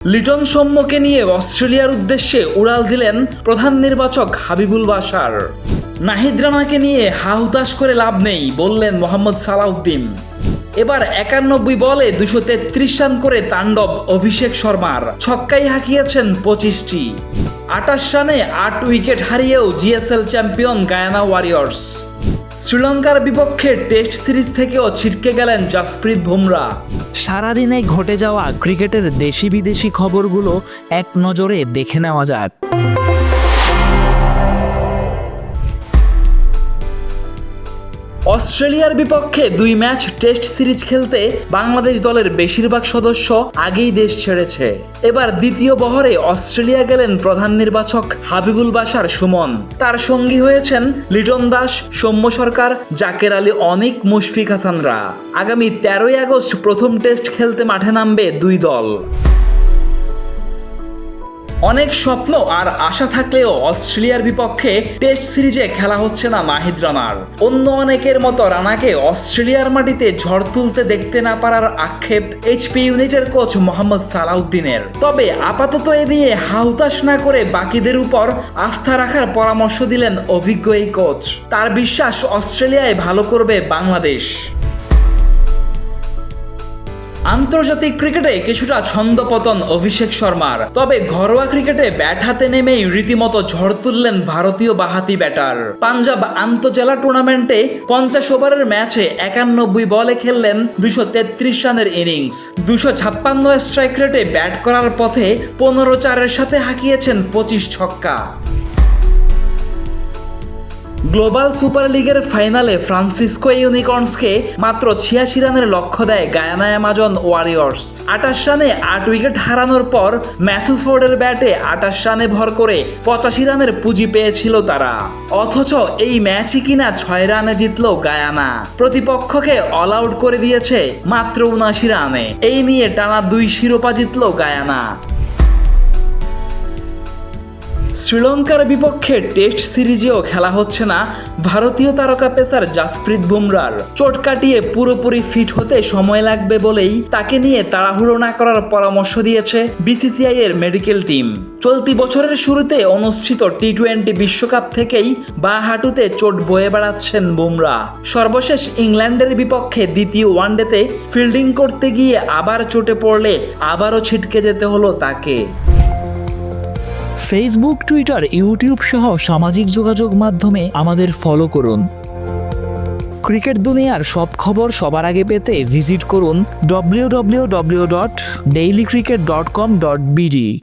লিটন সৌম্যকে নিয়ে অস্ট্রেলিয়ার উদ্দেশ্যে উড়াল দিলেন প্রধান নির্বাচক হাবিবুল বাশার। নাহিদ রানাকে নিয়ে হাহুতাশ করে লাভ নেই বললেন মোহাম্মদ সালাউদ্দিন। এবার 91 বলে 233 রান করে তাণ্ডব অভিষেক শর্মার, ছক্কাই হাঁকিয়েছেন 25টি। 28 রানে 8 উইকেট হারিয়েও জিএসএল চ্যাম্পিয়ন গায়ানা ওয়ারিয়র্স। শ্রীলঙ্কার বিপক্ষে টেস্ট সিরিজ থেকেও ছিটকে গেলেন জাসপ্রীত বুমরা। সারাদিনে ঘটে যাওয়া ক্রিকেটের দেশি বিদেশি খবরগুলো এক নজরে দেখে নেওয়া যাক। অস্ট্রেলিয়ার বিপক্ষে 2 ম্যাচ টেস্ট সিরিজ খেলতে বাংলাদেশ দলের বেশিরভাগ সদস্য আগেই দেশ ছেড়েছে। এবার দ্বিতীয় বহরে অস্ট্রেলিয়া গেলেন প্রধান নির্বাচক হাবিবুল বাশার সুমন। তার সঙ্গী হয়েছেন লিটন দাস, সৌম্য সরকার, জাকের আলী অনিক, মুশফিক হাসানরা। আগামী 13ই আগস্ট প্রথম টেস্ট খেলতে মাঠে নামবে দুই দল। অনেক স্বপ্ন আর আশা থাকলেও অস্ট্রেলিয়ার বিপক্ষে টেস্ট সিরিজে খেলা হচ্ছে না নাহিদ রানার। অন্য অনেকের মতো রানাকে অস্ট্রেলিয়ার মাটিতে ঝড় তুলতে দেখতে না পারার আক্ষেপ এইচপি ইউনিটের কোচ মোহাম্মদ সালাউদ্দিনের। তবে আপাতত এ নিয়ে হাহুতাশ না করে বাকিদের উপর আস্থা রাখার পরামর্শ দিলেন অভিজ্ঞ এই কোচ। তার বিশ্বাস অস্ট্রেলিয়ায় ভালো করবে বাংলাদেশ। আন্তর্জাতিক ক্রিকেটে কিছুটা ছন্দপতন অভিষেক শর্মার, তবে ঘরোয়া ক্রিকেটে ব্যাট হাতে নেমেই রীতিমতো ঝড় তুললেন ভারতীয় বাঁহাতি ব্যাটার। পাঞ্জাব আন্তঃজেলা টুর্নামেন্টে 50 ওভারের ম্যাচে 91 বলে খেললেন 233 রানের ইনিংস। 256 স্ট্রাইক রেটে ব্যাট করার পথে 15-4-এর সাথে হাঁকিয়েছেন 25 ছক্কা। গ্লোবাল সুপার লিগের ফাইনালে ফ্রান্সিসকো ইউনিকর্নসকে মাত্র 86 রানের লক্ষ্য দেয় গায়ানা অ্যামাজন ওয়ারিয়র্স। 28 রানে 8 উইকেট হারানোর পর ম্যাথু ফোর্ডের ব্যাটে 28 রানে ভর করে 85 রানের পুঁজি পেয়েছিল তারা। অথচ এই ম্যাচই কিনা 6 রানে জিতল গায়ানা, প্রতিপক্ষকে অল আউট করে দিয়েছে মাত্র 79 রানে। এই নিয়ে টানা 2 শিরোপা জিতল গায়ানা। শ্রীলঙ্কার বিপক্ষে টেস্ট সিরিজেও খেলা হচ্ছে না ভারতীয় তারকা পেসার জাসপ্রীত বুমরার। চোট কাটিয়ে পুরোপুরি ফিট হতে সময় লাগবে বলেই তাকে নিয়ে তাড়াহুড়ো না করার পরামর্শ দিয়েছে বিসিসিআই এর মেডিকেল টিম। চলতি বছরের শুরুতে অনুষ্ঠিত টি-20 বিশ্বকাপ থেকেই বাঁ হাঁটুতে চোট বয়ে বেড়াচ্ছেন বুমরা। সর্বশেষ ইংল্যান্ডের বিপক্ষে দ্বিতীয় ওয়ানডেতে ফিল্ডিং করতে গিয়ে আবার চোটে পড়লে আবারও ছিটকে যেতে হলো তাকে। ফেসবুক, টুইটার, ইউটিউব সহ সামাজিক যোগাযোগ মাধ্যমে আমাদের ফলো করুন। ক্রিকেট দুনিয়ার সব খবর সবার আগে পেতে ভিজিট করুন www.dailycricket.com.bd।